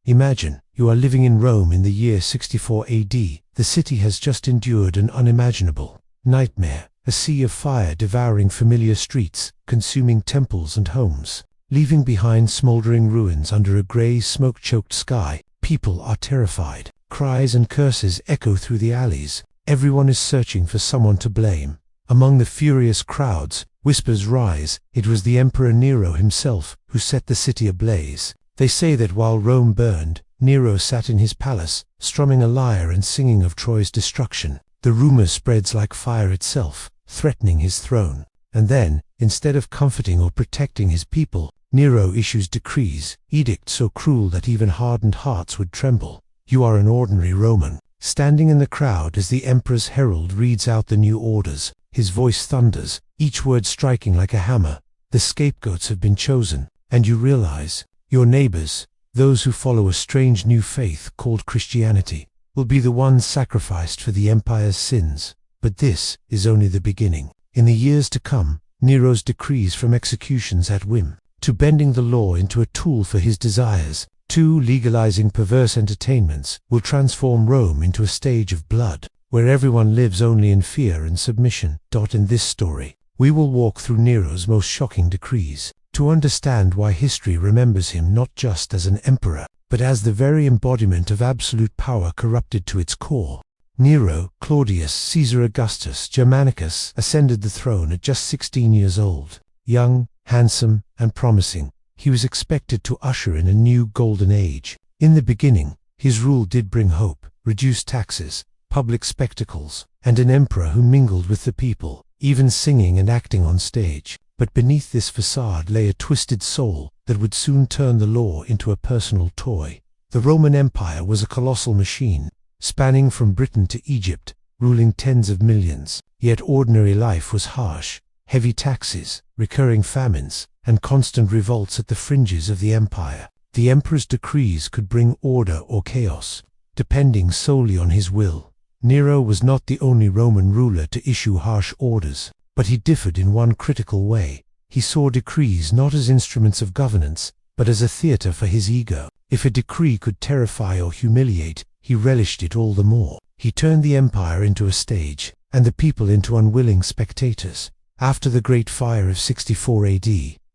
Imagine, you are living in Rome in the year 64 AD. The city has just endured an unimaginable nightmare, a sea of fire devouring familiar streets, consuming temples and homes, leaving behind smoldering ruins under a grey, smoke-choked sky. People are terrified. Cries and curses echo through the alleys. Everyone is searching for someone to blame. Among the furious crowds, whispers rise. It was the Emperor Nero himself who set the city ablaze. They say that while Rome burned, Nero sat in his palace, strumming a lyre and singing of Troy's destruction. The rumor spreads like fire itself, threatening his throne. And then, instead of comforting or protecting his people, Nero issues decrees, edicts so cruel that even hardened hearts would tremble. You are an ordinary Roman, standing in the crowd as the emperor's herald reads out the new orders. His voice thunders, each word striking like a hammer. The scapegoats have been chosen, and you realize your neighbors, those who follow a strange new faith called Christianity, will be the ones sacrificed for the empire's sins. But this is only the beginning. In the years to come, Nero's decrees, from executions at whim to bending the law into a tool for his desires, to legalizing perverse entertainments, will transform Rome into a stage of blood, where everyone lives only in fear and submission. In this story, we will walk through Nero's most shocking decrees, to understand why history remembers him not just as an emperor, but as the very embodiment of absolute power corrupted to its core. Nero, Claudius Caesar Augustus Germanicus, ascended the throne at just 16 years old. Young, handsome, and promising, he was expected to usher in a new golden age. In the beginning, his rule did bring hope, reduced taxes, public spectacles, and an emperor who mingled with the people, even singing and acting on stage. But beneath this facade lay a twisted soul that would soon turn the law into a personal toy. The Roman Empire was a colossal machine, spanning from Britain to Egypt, ruling tens of millions. Yet ordinary life was harsh. Heavy taxes, recurring famines, and constant revolts at the fringes of the empire. The emperor's decrees could bring order or chaos, depending solely on his will. Nero was not the only Roman ruler to issue harsh orders, but he differed in one critical way. He saw decrees not as instruments of governance, but as a theater for his ego. If a decree could terrify or humiliate, he relished it all the more. He turned the empire into a stage, and the people into unwilling spectators. After the Great Fire of 64 AD,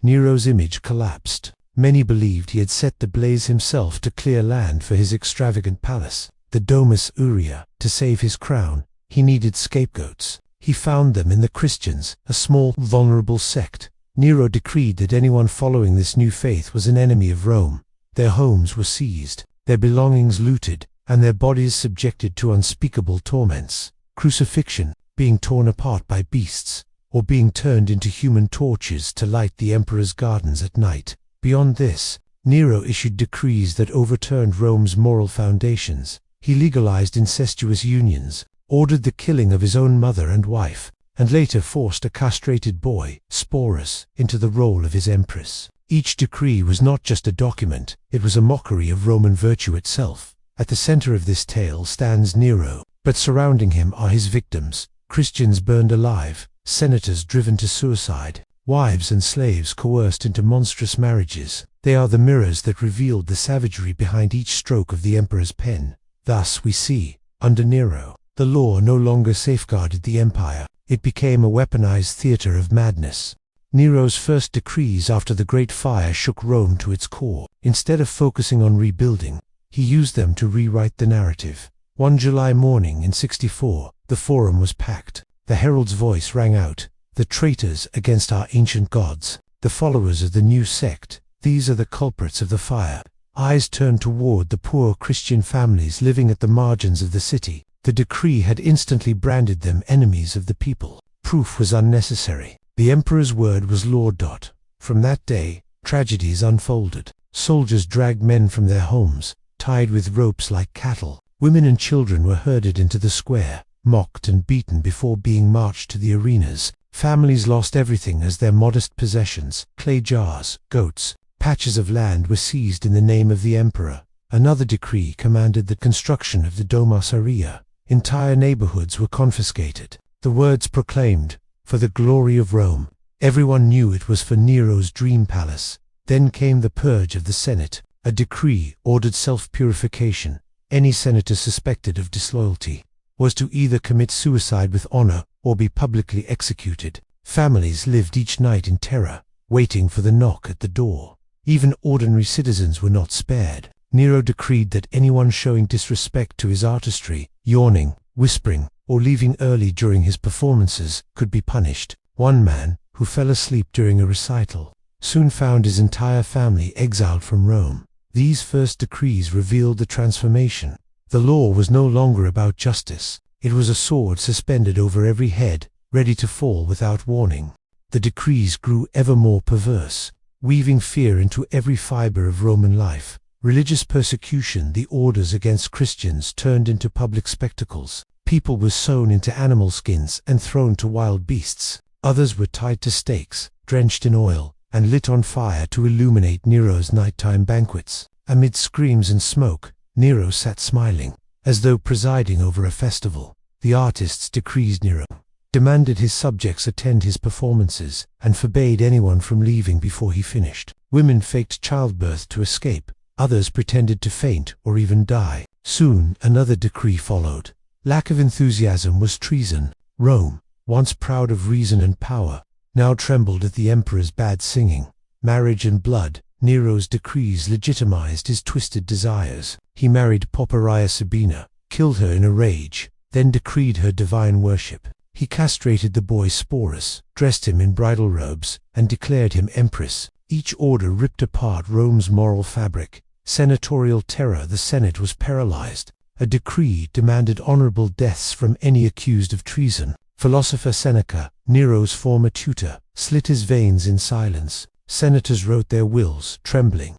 Nero's image collapsed. Many believed he had set the blaze himself to clear land for his extravagant palace, the Domus Aurea. To save his crown, he needed scapegoats. He found them in the Christians, a small, vulnerable sect. Nero decreed that anyone following this new faith was an enemy of Rome. Their homes were seized, their belongings looted, and their bodies subjected to unspeakable torments. Crucifixion, being torn apart by beasts, or being turned into human torches to light the emperor's gardens at night. Beyond this, Nero issued decrees that overturned Rome's moral foundations. He legalized incestuous unions, ordered the killing of his own mother and wife, and later forced a castrated boy, Sporus, into the role of his empress. Each decree was not just a document, it was a mockery of Roman virtue itself. At the center of this tale stands Nero, but surrounding him are his victims: Christians burned alive, senators driven to suicide, wives and slaves coerced into monstrous marriages. They are the mirrors that revealed the savagery behind each stroke of the emperor's pen. Thus we see, under Nero, the law no longer safeguarded the empire. It became a weaponized theater of madness. Nero's first decrees after the Great Fire shook Rome to its core. Instead of focusing on rebuilding, he used them to rewrite the narrative. One July morning in 64, the forum was packed. The herald's voice rang out, "The traitors against our ancient gods, the followers of the new sect, these are the culprits of the fire." Eyes turned toward the poor Christian families living at the margins of the city. The decree had instantly branded them enemies of the people. Proof was unnecessary. The emperor's word was law. From that day, tragedies unfolded. Soldiers dragged men from their homes, tied with ropes like cattle. Women and children were herded into the square, mocked and beaten before being marched to the arenas. Families lost everything as their modest possessions. Clay jars, goats, patches of land were seized in the name of the emperor. Another decree commanded the construction of the Domus Aurea. Entire neighborhoods were confiscated. The words proclaimed, "For the glory of Rome." Everyone knew it was for Nero's dream palace. Then came the purge of the Senate, A decree ordered self-purification. Any senator suspected of disloyalty was to either commit suicide with honor or be publicly executed. Families lived each night in terror, waiting for the knock at the door. Even ordinary citizens were not spared. Nero decreed that anyone showing disrespect to his artistry, yawning, whispering, or leaving early during his performances, could be punished. One man, who fell asleep during a recital, soon found his entire family exiled from Rome. These first decrees revealed the transformation. The law was no longer about justice. It was a sword suspended over every head, ready to fall without warning. The decrees grew ever more perverse, weaving fear into every fiber of Roman life. Religious persecution, the orders against Christians, turned into public spectacles. People were sewn into animal skins and thrown to wild beasts. Others were tied to stakes, drenched in oil, and lit on fire to illuminate Nero's nighttime banquets. Amid screams and smoke, Nero sat smiling, as though presiding over a festival. The artists' decrees Nero demanded his subjects attend his performances, and forbade anyone from leaving before he finished. Women faked childbirth to escape. Others pretended to faint or even die. Soon another decree followed. Lack of enthusiasm was treason. Rome, once proud of reason and power, now trembled at the emperor's bad singing. Marriage and blood. Nero's decrees legitimized his twisted desires. He married Poppaea Sabina, killed her in a rage, then decreed her divine worship. He castrated the boy Sporus, dressed him in bridal robes, and declared him empress. Each order ripped apart Rome's moral fabric. Senatorial terror. The Senate was paralyzed. A decree demanded honorable deaths from any accused of treason. Philosopher Seneca, Nero's former tutor, slit his veins in silence. Senators wrote their wills, trembling,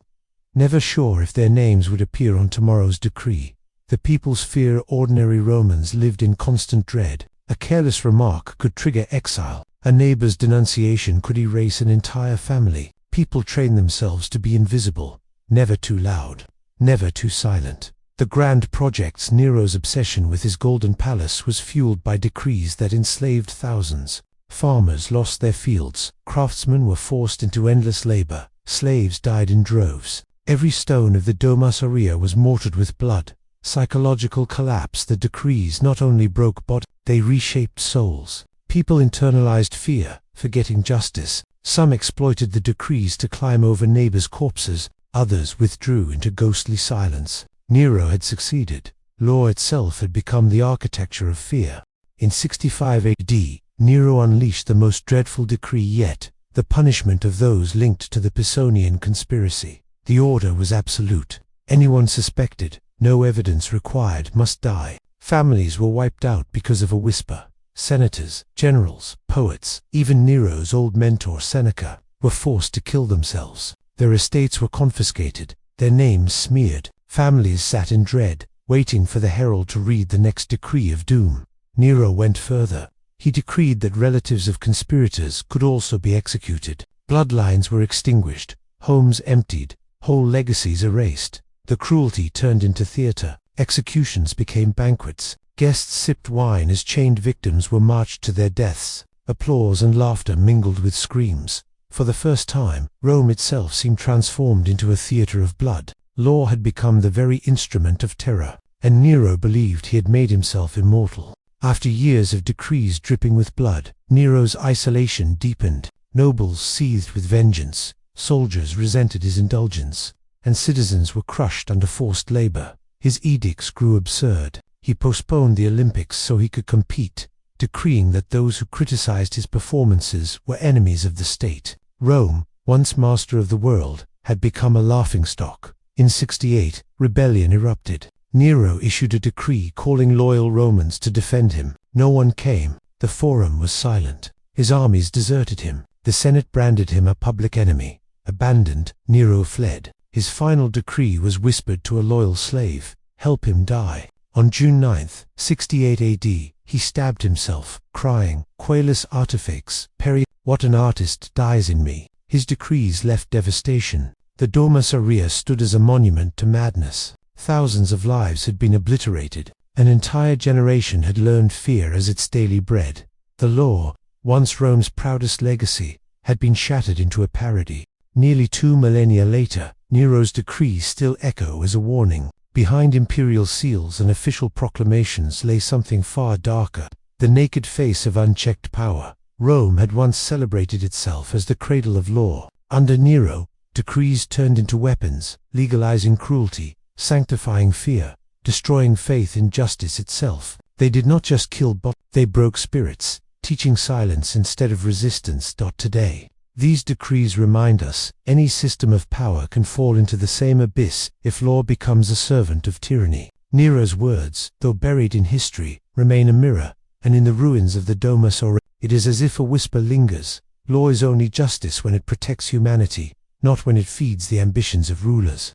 never sure if their names would appear on tomorrow's decree. The people's fear. Ordinary Romans lived in constant dread. A careless remark could trigger exile. A neighbor's denunciation could erase an entire family. People trained themselves to be invisible, never too loud, never too silent. The grand projects. Nero's obsession with his golden palace was fueled by decrees that enslaved thousands. Farmers lost their fields. Craftsmen were forced into endless labor. Slaves died in droves. Every stone of the Domus Aurea was mortared with blood. Psychological collapse. The decrees not only broke bodies, they reshaped souls. People internalized fear, forgetting justice. Some exploited the decrees to climb over neighbors' corpses. Others withdrew into ghostly silence. Nero had succeeded. Law itself had become the architecture of fear. In 65 AD, Nero unleashed the most dreadful decree yet, the punishment of those linked to the Pisonian conspiracy. The order was absolute. Anyone suspected, no evidence required, must die. Families were wiped out because of a whisper. Senators, generals, poets, even Nero's old mentor Seneca, were forced to kill themselves. Their estates were confiscated, their names smeared. Families sat in dread, waiting for the herald to read the next decree of doom. Nero went further. He decreed that relatives of conspirators could also be executed. Bloodlines were extinguished, homes emptied, whole legacies erased. The cruelty turned into theater. Executions became banquets. Guests sipped wine as chained victims were marched to their deaths. Applause and laughter mingled with screams. For the first time, Rome itself seemed transformed into a theater of blood. Law had become the very instrument of terror, and Nero believed he had made himself immortal. After years of decrees dripping with blood, Nero's isolation deepened. Nobles seethed with vengeance, soldiers resented his indulgence, and citizens were crushed under forced labor. His edicts grew absurd. He postponed the Olympics so he could compete, decreeing that those who criticized his performances were enemies of the state. Rome, once master of the world, had become a laughingstock. In 68, rebellion erupted. Nero issued a decree calling loyal Romans to defend him. No one came. The Forum was silent. His armies deserted him. The Senate branded him a public enemy. Abandoned, Nero fled. His final decree was whispered to a loyal slave: help him die. On June 9, 68 AD, he stabbed himself, crying, Qualis artifex, peri, what an artist dies in me. His decrees left devastation. The Domus Aurea stood as a monument to madness. Thousands of lives had been obliterated. An entire generation had learned fear as its daily bread. The law, once Rome's proudest legacy, had been shattered into a parody. Nearly 2 millennia later, Nero's decrees still echo as a warning. Behind imperial seals and official proclamations lay something far darker, the naked face of unchecked power. Rome had once celebrated itself as the cradle of law. Under Nero, decrees turned into weapons, legalizing cruelty, sanctifying fear, destroying faith in justice itself. They did not just kill they broke spirits, teaching silence instead of resistance. Today, these decrees remind us, any system of power can fall into the same abyss if law becomes a servant of tyranny. Nero's words, though buried in history, remain a mirror, and in the ruins of the Domus Aurea, it is as if a whisper lingers. Law is only justice when it protects humanity, not when it feeds the ambitions of rulers.